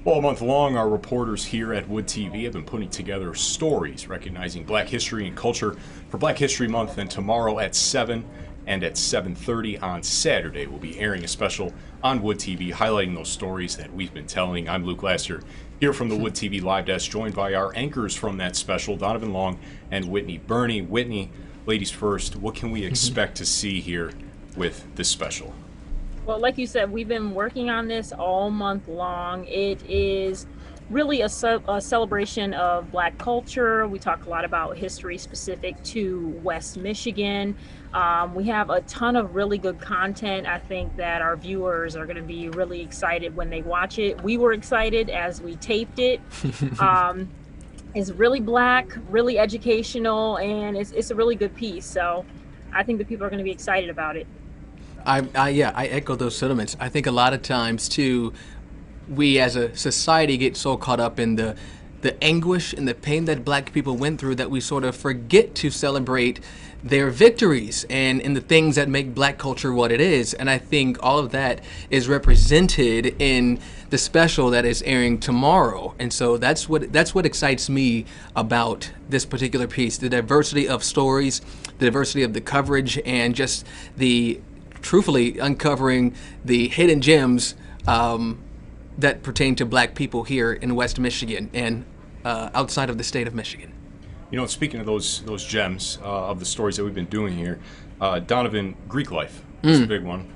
Well, a month long, our reporters here at WOOD TV have been putting together stories recognizing Black history and culture for Black History Month, and tomorrow at 7 and at 7:30 on Saturday, we'll be airing a special on WOOD TV highlighting those stories that we've been telling. I'm Luke Laster, here from the WOOD TV Live Desk, joined by our anchors from that special, Donovan Long and Whitney Burney. Whitney, ladies first, what can we expect to see here with this special? Well, like you said, we've been working on this all month long. It is really a celebration of Black culture. We talk a lot about history specific to West Michigan. We have a ton of really good content. I think that our viewers are going to be really excited when they watch it. We were excited as we taped it. It's really Black, really educational, and it's a really good piece. So I think that people are going to be excited about it. Yeah, I echo those sentiments. I think a lot of times too, we as a society get so caught up in the anguish and the pain that Black people went through that we sort of forget to celebrate their victories and in the things that make Black culture what it is. And I think all of that is represented in the special that is airing tomorrow. And so that's what excites me about this particular piece: the diversity of stories, the diversity of the coverage, and just the truthfully uncovering the hidden gems that pertain to Black people here in West Michigan and outside of the state of Michigan. You know, speaking of those gems of the stories that we've been doing here, Donovan, Greek life is a big one.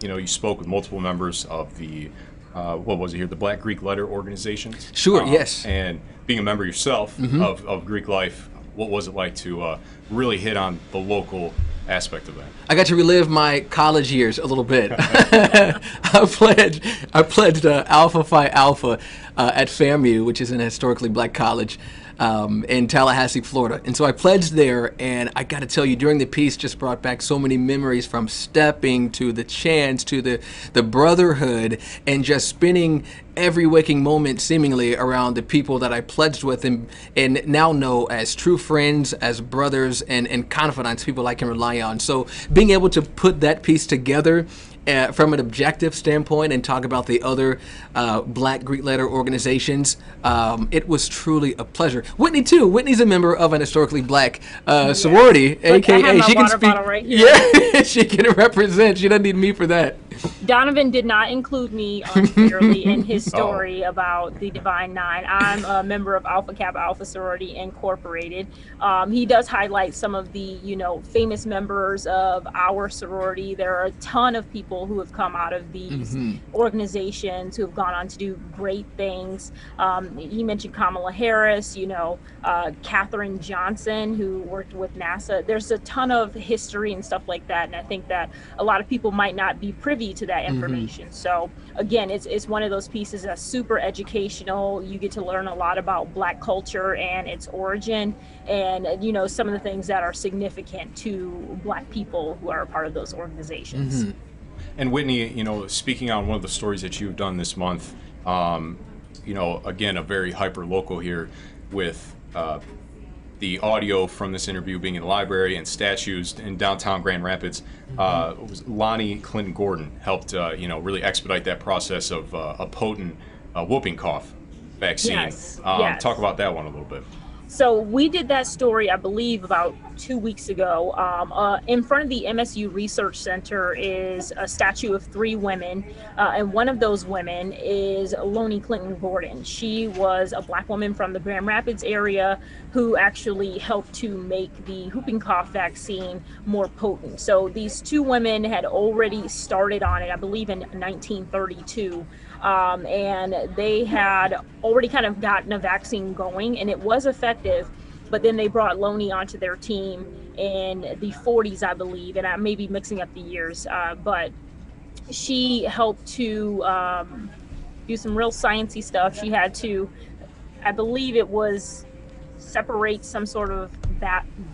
You know, you spoke with multiple members of the what was it here, the Black Greek Letter Organization. Sure, yes. And being a member yourself of Greek life, what was it like to really hit on the local aspect of that? I got to relive my college years a little bit. I pledged Alpha Phi Alpha at FAMU, which is an historically Black college in Tallahassee, Florida. And so I pledged there, and I got to tell you, during the piece just brought back so many memories, from stepping to the chants to the brotherhood, and just spending every waking moment seemingly around the people that I pledged with and now know as true friends, as brothers, and confidants, people I can rely on. So being able to put that piece together from an objective standpoint and talk about the other Black Greek letter organizations, it was truly a pleasure. Whitney too. Whitney's a member of an historically Black sorority, aka she can speak. Right here. Yeah, she can represent. She doesn't need me for that. Donovan did not include me unfairly in his story about the Divine Nine. I'm a member of Alpha Kappa Alpha Sorority Incorporated. He does highlight some of the, famous members of our sorority. There are a ton of people who have come out of these organizations who have gone on to do great things. He mentioned Kamala Harris, Katherine Johnson, who worked with NASA. There's a ton of history and stuff like that, and I think that a lot of people might not be privy to that information. So again, it's one of those pieces that's super educational. You get to learn a lot about Black culture and its origin, and some of the things that are significant to Black people who are a part of those organizations. And Whitney, speaking on one of the stories that you've done this month, again, a very hyper local here with the audio from this interview being in the library and statues in downtown Grand Rapids. Was Lonnie Clinton Gordon helped, really expedite that process of a potent whooping cough vaccine. Yes. Talk about that one a little bit. So we did that story, I believe, about 2 weeks ago. In front of the MSU Research Center is a statue of 3 women, and one of those women is Lonnie Clinton Gordon. She was a Black woman from the Grand Rapids area who actually helped to make the whooping cough vaccine more potent. So these 2 women had already started on it, I believe, in 1932. And they had already kind of gotten a vaccine going, and it was effective, but then they brought Lonnie onto their team in the 40s, I believe, and I may be mixing up the years, but she helped to do some real sciencey stuff. She had to, I believe it was separate some sort of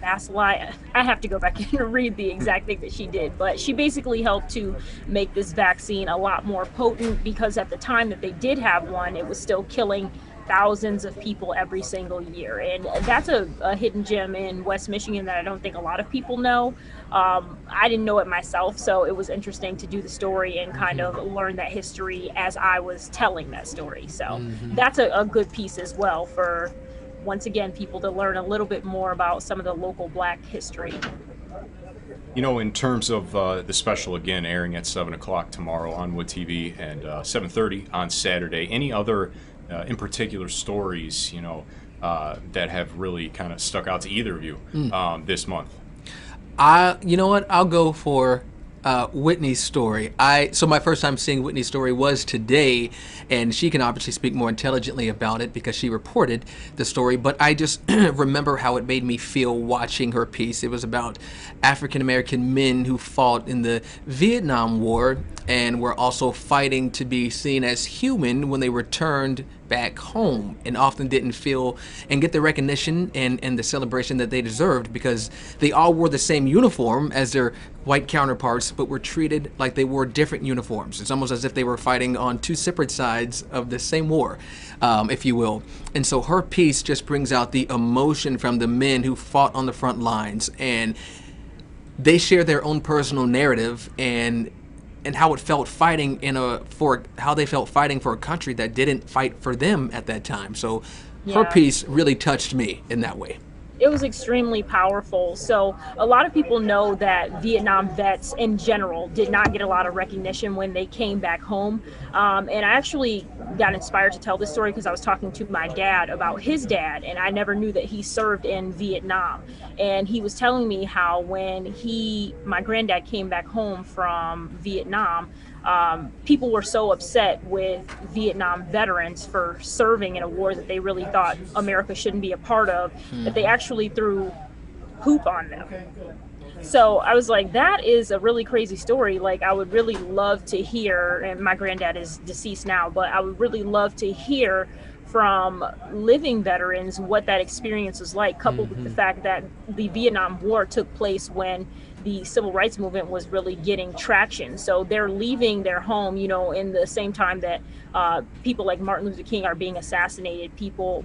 bacilli. I have to go back and read the exact thing that she did, but she basically helped to make this vaccine a lot more potent, because at the time that they did have one, it was still killing thousands of people every single year. And that's a hidden gem in West Michigan that I don't think a lot of people know. I didn't know it myself, so it was interesting to do the story and kind of learn that history as I was telling that story. So that's a good piece as well for, once again, people to learn a little bit more about some of the local Black history. You know, in terms of the special, again, airing at 7 o'clock tomorrow on WOOD TV and 7:30 on Saturday, any other in particular stories, you know, that have really kind of stuck out to either of you this month? You know what? I'll go for Whitney's story. So my first time seeing Whitney's story was today, and she can obviously speak more intelligently about it because she reported the story, but I just remember how it made me feel watching her piece. It was about African American men who fought in the Vietnam War and were also fighting to be seen as human when they returned back home, and often didn't feel and get the recognition and the celebration that they deserved, because they all wore the same uniform as their white counterparts, but were treated like they wore different uniforms. It's almost as if they were fighting on two separate sides of the same war, if you will. And so her piece just brings out the emotion from the men who fought on the front lines, and they share their own personal narrative and how it felt fighting how they felt fighting for a country that didn't fight for them at that time. So her piece really touched me in that way. It was extremely powerful. So a lot of people know that Vietnam vets in general did not get a lot of recognition when they came back home. And I actually got inspired to tell this story because I was talking to my dad about his dad, and I never knew that he served in Vietnam. And he was telling me how when my granddad came back home from Vietnam, people were so upset with Vietnam veterans for serving in a war that they really thought America shouldn't be a part of, that they actually threw poop on them. So I was like, that is a really crazy story. Like, I would really love to hear, and my granddad is deceased now, but I would really love to hear from living veterans what that experience was like, coupled with the fact that the Vietnam War took place when the civil rights movement was really getting traction. So they're leaving their home, you know, in the same time that people like Martin Luther King are being assassinated.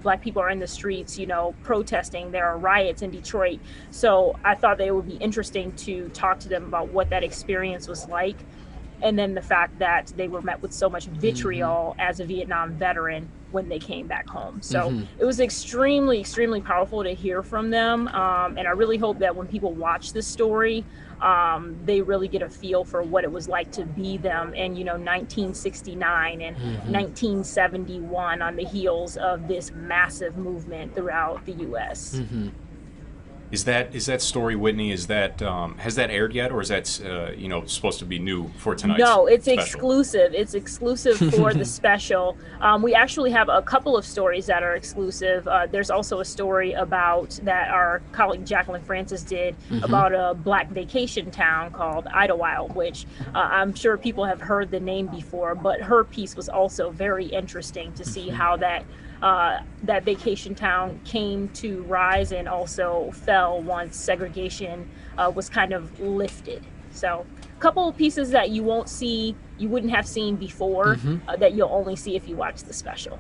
Black people are in the streets, you know, protesting. There are riots in Detroit. So I thought that it would be interesting to talk to them about what that experience was like. And then the fact that they were met with so much vitriol as a Vietnam veteran when they came back home. So it was extremely, extremely powerful to hear from them. And I really hope that when people watch this story, they really get a feel for what it was like to be them in, you know, 1969 and 1971 on the heels of this massive movement throughout the U.S. Is that story, Whitney? Is that has that aired yet, or is that you know, supposed to be new for tonight's No, it's special? exclusive. It's exclusive for the special. We actually have a couple of stories that are exclusive. There's also a story that our colleague Jacqueline Francis did about a Black vacation town called Idlewild, which I'm sure people have heard the name before, but her piece was also very interesting to see how that vacation town came to rise and also fell once segregation was kind of lifted. So a couple of pieces that you wouldn't have seen before, that you'll only see if you watch the special.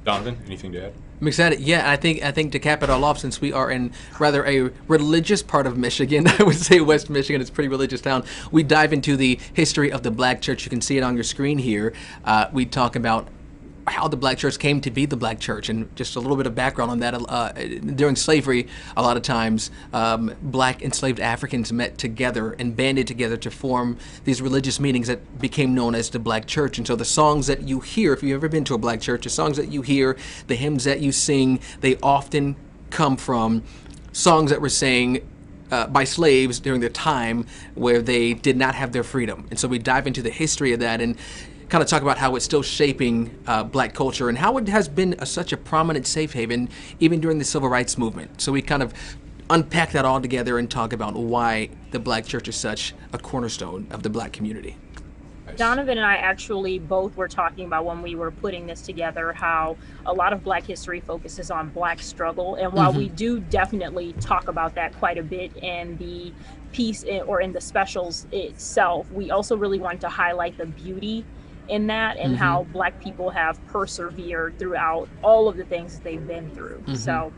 Donovan, anything to add? I'm excited. Yeah, I think to cap it all off, since we are in rather a religious part of Michigan, I would say West Michigan is a pretty religious town, we dive into the history of the Black church. You can see it on your screen here. We talk about how the Black church came to be the Black church, and just a little bit of background on that. During slavery, a lot of times Black enslaved Africans met together and banded together to form these religious meetings that became known as the Black church. And so the songs that you hear, if you've ever been to a Black church, the songs that you hear, the hymns that you sing, they often come from songs that were sang by slaves during the time where they did not have their freedom. And so we dive into the history of that and kind of talk about how it's still shaping Black culture and how it has been such a prominent safe haven even during the civil rights movement. So we kind of unpack that all together and talk about why the Black church is such a cornerstone of the Black community. Donovan and I actually both were talking about, when we were putting this together, how a lot of Black history focuses on Black struggle. And while we do definitely talk about that quite a bit in the piece or in the specials itself, we also really wanted to highlight the beauty in that, and how Black people have persevered throughout all of the things that they've been through. So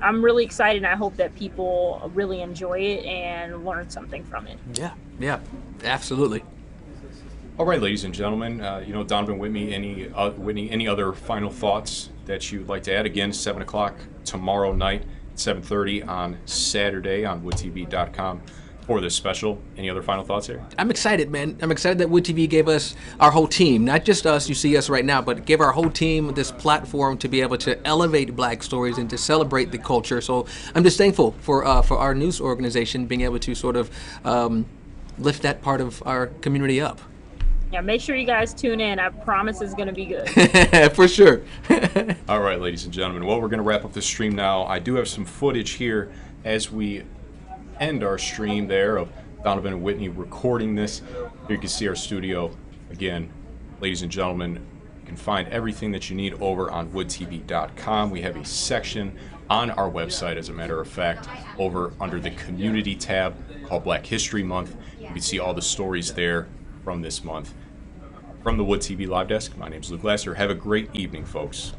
I'm really excited, and I hope that people really enjoy it and learn something from it. Yeah, absolutely. All right, ladies and gentlemen, Donovan, Whitney, any other final thoughts that you'd like to add? Again, 7 o'clock tomorrow night, 7:30 on Saturday on woodtv.com for this special. Any other final thoughts here? I'm excited, man. I'm excited that Wood TV gave us, our whole team, not just us, you see us right now, but give our whole team this platform to be able to elevate Black stories and to celebrate the culture. So I'm just thankful for our news organization being able to sort of lift that part of our community up. Yeah, make sure you guys tune in. I promise it's going to be good. For sure. All right, ladies and gentlemen. Well, we're going to wrap up the stream now. I do have some footage here as we end our stream there of Donovan and Whitney recording this. Here you can see our studio. Again, ladies and gentlemen, you can find everything that you need over on woodtv.com. We have a section on our website, as a matter of fact, over under the community tab called Black History Month. You can see all the stories there from this month. From the Wood TV Live Desk, my name is Luke Lasser. Have a great evening, folks.